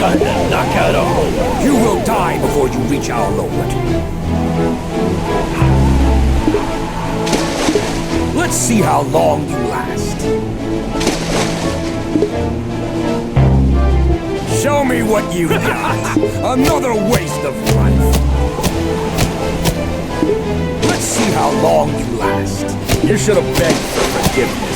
Time to knock out a hole. You will die before you reach our Lord. Let's see how long you last. Show me what you got. Another waste of life. Let's see how long you last. You should have begged for forgiveness.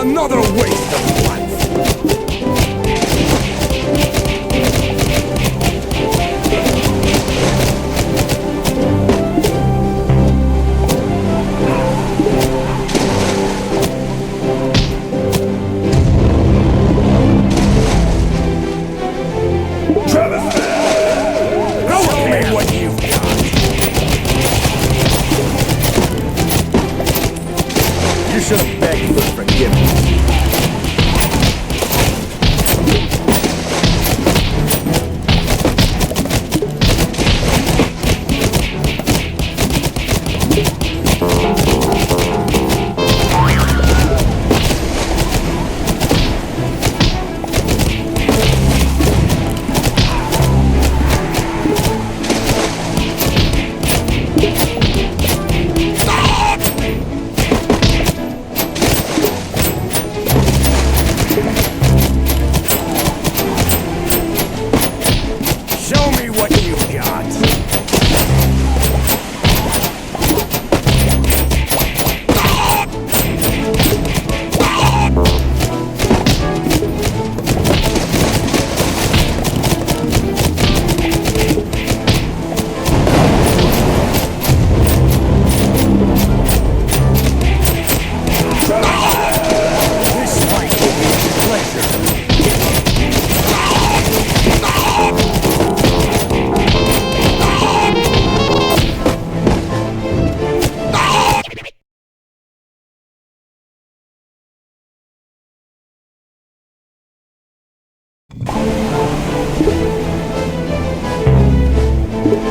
Another waste of life. Show me what you've got. You should have begged for forgiveness. Show me what you got. This fight will be a pleasure.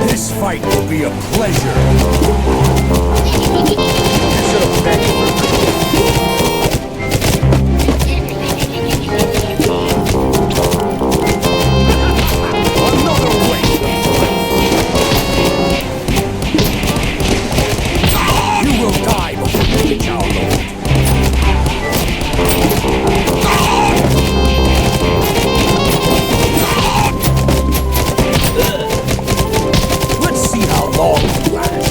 This fight will be a pleasure. You should have begged for another waste of life. You will die before you reach our Lord. Let's see how long you last.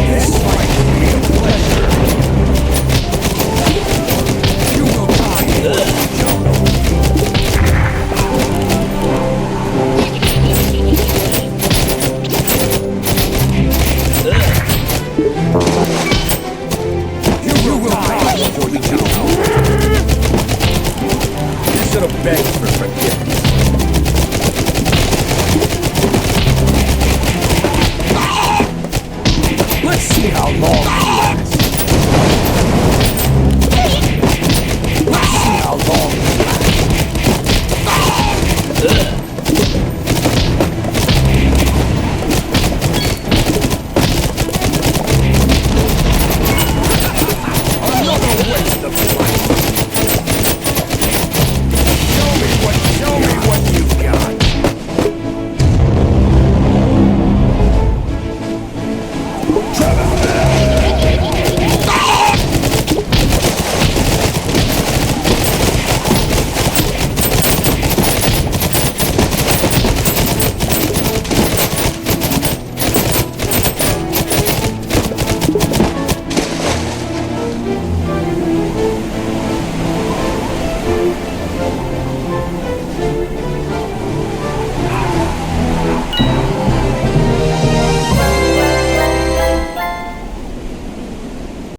This fight will be a pleasure. You will die before you reach our Lord. You will die before you reach our Lord. You should have begged for forgiveness. Let's see how long.